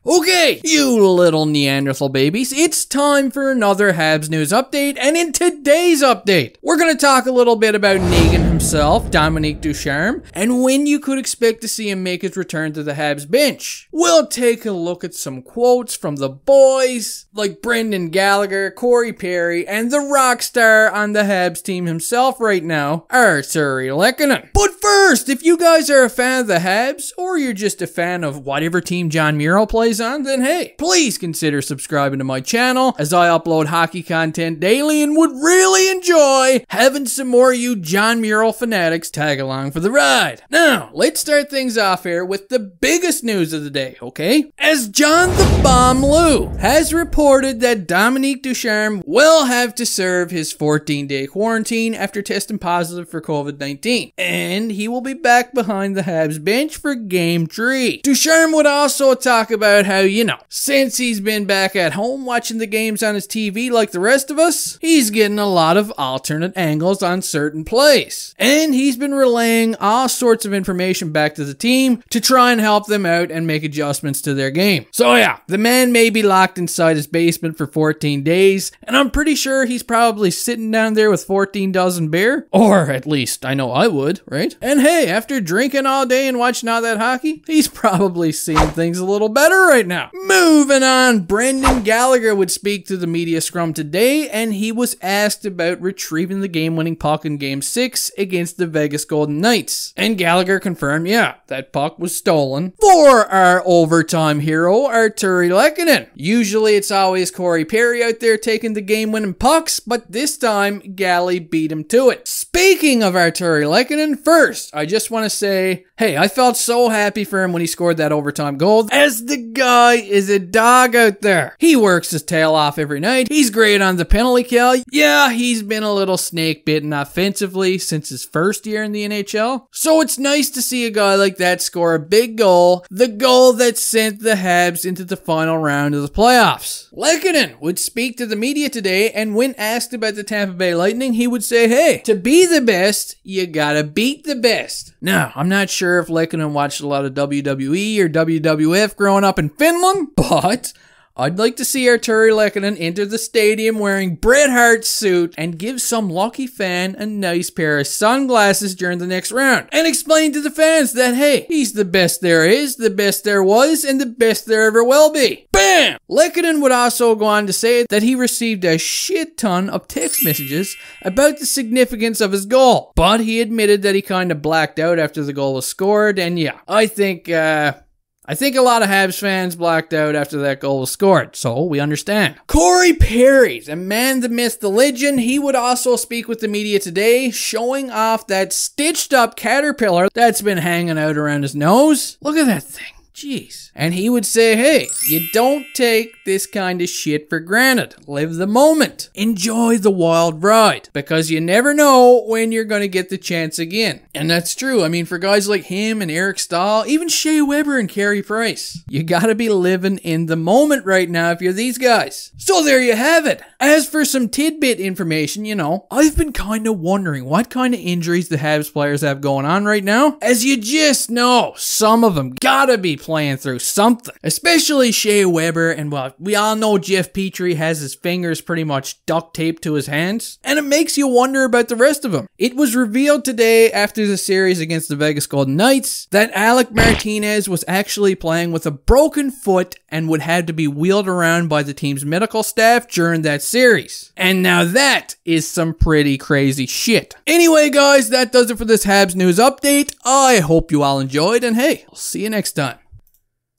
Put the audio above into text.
Okay, you little Neanderthal babies, it's time for another Habs news update, and in today's update, we're gonna talk a little bit about Negan himself, Dominique Ducharme, and when you could expect to see him make his return to the Habs bench. We'll take a look at some quotes from the boys, like Brendan Gallagher, Corey Perry, and the rock star on the Habs team himself right now, Arturri Lekhonen. But first, if you guys are a fan of the Habs, or you're just a fan of whatever team John Muro plays on, then hey, please consider subscribing to my channel as I upload hockey content daily and would really enjoy having some more of you John Muro fanatics tag along for the ride. Now, let's start things off here with the biggest news of the day, okay? As John the Bomb Lou has reported that Dominique Ducharme will have to serve his 14-day quarantine after testing positive for COVID-19, and he will be back behind the Habs bench for Game 3. Ducharme would also talk about how, since he's been back at home watching the games on his TV like the rest of us, he's getting a lot of alternate angles on certain plays. And he's been relaying all sorts of information back to the team to try and help them out and make adjustments to their game. So yeah, the man may be locked inside his basement for 14 days, and I'm pretty sure he's probably sitting down there with 14 dozen beer. Or at least I know I would, right? And hey, after drinking all day and watching all that hockey, he's probably seeing things a little better right now. Moving on, Brendan Gallagher would speak to the media scrum today, and he was asked about retrieving the game-winning puck in Game 6 against the Vegas Golden Knights. And Gallagher confirmed, yeah, that puck was stolen for our overtime hero, Arturri Lekhonen. Usually it's always Corey Perry out there taking the game-winning pucks, but this time, Gally beat him to it. Speaking of Arturri Lekhonen, first, I just want to say, hey, I felt so happy for him when he scored that overtime goal, as the guy is a dog out there. He works his tail off every night. He's great on the penalty kill. Yeah, he's been a little snake bitten offensively since his first year in the NHL. So it's nice to see a guy like that score a big goal, the goal that sent the Habs into the final round of the playoffs. Lekhonen would speak to the media today, and when asked about the Tampa Bay Lightning, he would say, hey, to be the best, you gotta beat the best. Now, I'm not sure if Lekhonen watched a lot of WWE or WWF growing up in Finland, but I'd like to see Arturri Lekhonen enter the stadium wearing Bret Hart's suit and give some lucky fan a nice pair of sunglasses during the next round and explain to the fans that, hey, he's the best there is, the best there was, and the best there ever will be. Bam! Lekhonen would also go on to say that he received a shit ton of text messages about the significance of his goal, but he admitted that he kind of blacked out after the goal was scored, and yeah, I think a lot of Habs fans blacked out after that goal was scored, so we understand. Corey Perry, the man, the myth, the legend, he would also speak with the media today, showing off that stitched up caterpillar that's been hanging out around his nose. Look at that thing. Jeez. And he would say, hey, you don't take this kind of shit for granted. Live the moment. Enjoy the wild ride. Because you never know when you're going to get the chance again. And that's true. I mean, for guys like him and Eric Stahl, even Shea Weber and Carey Price, you gotta be living in the moment right now if you're these guys. So there you have it. As for some tidbit information, I've been kind of wondering what kind of injuries the Habs players have going on right now. As you just know, some of them gotta be playing through something. Especially Shea Weber, and well, we all know Jeff Petrie has his fingers pretty much duct taped to his hands, and it makes you wonder about the rest of them. It was revealed today after the series against the Vegas Golden Knights that Alec Martinez was actually playing with a broken foot and would have to be wheeled around by the team's medical staff during that series. And now that is some pretty crazy shit. Anyway guys, that does it for this Habs news update. I hope you all enjoyed, and hey, I'll see you next time.